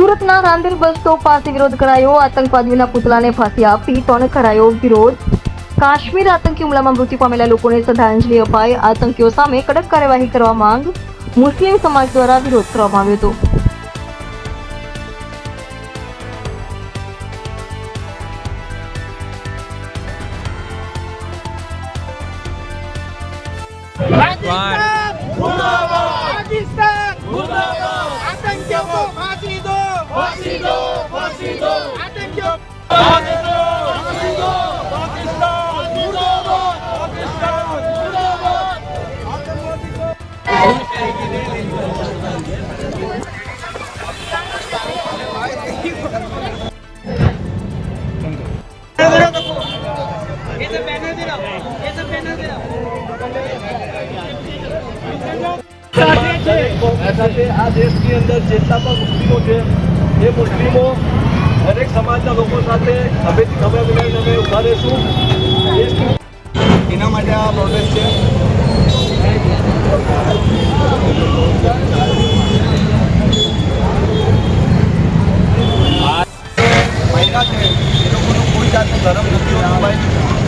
સુરતના Rander bus stop પાસે વિરોધ કરાયો। આતંકવાદીઓના પુતળાને ફાંસી આપી પણ કરાયો વિરોધ। કાશ્મીર આતંકી હુમલામાં મૃત્યુ પામેલા લોકોને શ્રદ્ધાંજલિ અપાઈ। આતંકીઓ સામે કડક કાર્યવાહી કરવા માંગ મુસ્લિમ સમાજ દ્વારા વિરોધ કરવામાં આવ્યો હતો। पाकिस्तान मुर्दाबाद आतंकियों को फांसी दो फांसी दो फांसी दो आतंकियों फांसी दो फांसी दो पाकिस्तान मुर्दाबाद पाकिस्तान मुर्दाबाद आतंकवादी को ये तो बैनर दे रहा ये तो बैनर दे रहा આ દેશની અંદર જેટલા પણ મુસ્લિમો છે એ મુસ્લિમો દરેક સમાજના લોકો સાથે ખભેથી ખભે મિલાવીને અમે ઊભા રહીશું। એના માટે આ પ્રોટેસ્ટ છે। મહિલા છે એ લોકોનું કોઈ જાતનું ધર્મ નથી હોતું ભાઈ,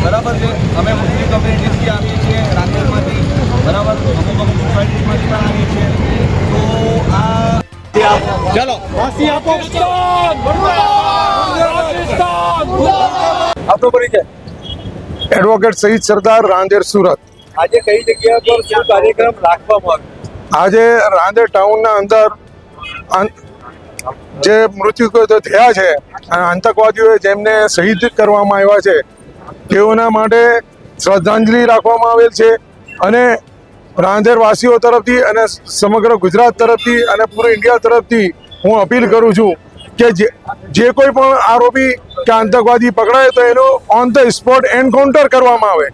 બરાબર છે। અમે મુસ્લિમ કમ્યુનિટીઝથી આવીએ છીએ, રાંદેરમાંથી, બરાબર, અમુક સોસાયટીમાંથી પણ આવીએ છીએ। તો આ ચલો ફાંસી આપો આપણો પરિચય। એડવોકેટ સઈદ સરદાર, રાંદેર, સુરત। આજે કઈ જગ્યા પર શું કાર્યક્રમ રાખવામાં આવ્યો? આજે રાંદેર ટાઉનના અંદર જે મૃત્યુ થયા છે, આતંકવાદીઓએ જેમને શહીદ કરવામાં આવ્યા છે તેઓના માટે શ્રદ્ધાંજલિ રાખવામાં આવેલ છે। અને રાંદેર વાસીઓ તરફથી અને સમગ્ર ગુજરાત તરફથી અને પૂરા ઇન્ડિયા તરફથી હું અપીલ કરું છું કે જે કોઈ પણ આરોપી કે આતંકવાદી પકડાય તો એનો ઓન ધ સ્પોટ એન્કાઉન્ટર કરવામાં આવે।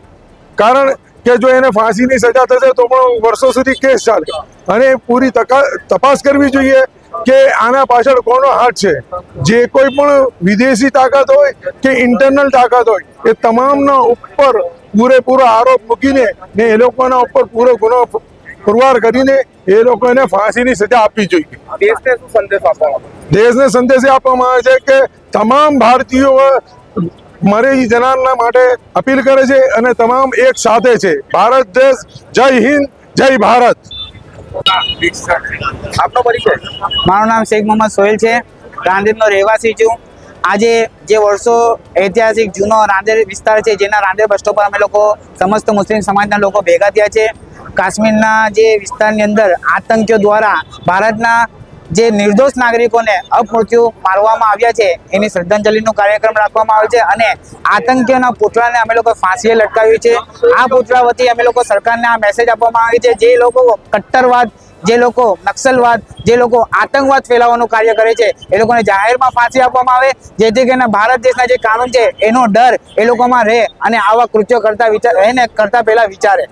કારણ કે જો એને ફાંસીની સજા થશે તો પણ વર્ષો સુધી કેસ ચાલે અને પૂરી તપાસ કરવી જોઈએ કે આના પાછળ કોનો હાથ છે। જે કોઈ પણ વિદેશી તાકાત હોય કે ઇન્ટરનલ તાકાત હોય એ તમામના ઉપર પૂરેપૂરો આરોપ મૂકીને ને એ લોકોના ઉપર પૂરો ગુનો પુરવાર કરીને એ લોકોને ફાંસીની સજા આપવી જોઈએ। દેશને શું સંદેશ આપવામાં આવે? દેશને સંદેશ આપવામાં આવે છે કે તમામ ભારતીયો મરેલી જનારના માટે અપીલ કરે છે અને તમામ એક સાથે છે। ભારત દેશ, જય હિન્દ, જય ભારત। આપનો પરિચય? મારું નામ શેખ મોહમ્મદ સોહેલ છે, રાંદેરનો રહેવાસી છું। આજે જે વર્ષો ઐતિહાસિક જૂનો રાંદેર વિસ્તાર છે, જેના રાંદેર બસ સ્ટોપ પર અમે લોકો સમસ્ત મુસ્લિમ સમાજના લોકો ભેગા થયા છે। કાશ્મીરના જે વિસ્તારની અંદર આતંકીઓ દ્વારા ભારતના જે નિર્દોષ નાગરિકોને અપમૃત્યુ મારવામાં આવ્યા છે એની શ્રદ્ધાંજલિનો કાર્યક્રમ રાખવામાં આવે છે અને આતંકીઓના પુતળાને અમે લોકો ફાંસીએ લટકાવ્યું છે। આ પુતળા વતી અમે લોકો સરકારને આ મેસેજ આપવામાં આવે છે, જે લોકો કટ્ટરવાદ, જે લોકો નક્સલવાદ, જે લોકો આતંકવાદ ફેલાવવાનું કાર્ય કરે છે એ લોકોને જાહેરમાં ફાંસી આપવામાં આવે, જેથી કરીને ભારત દેશના જે કાનૂન છે એનો ડર એ લોકોમાં રહે અને આવા કૃત્યો કરતા પહેલા વિચારે।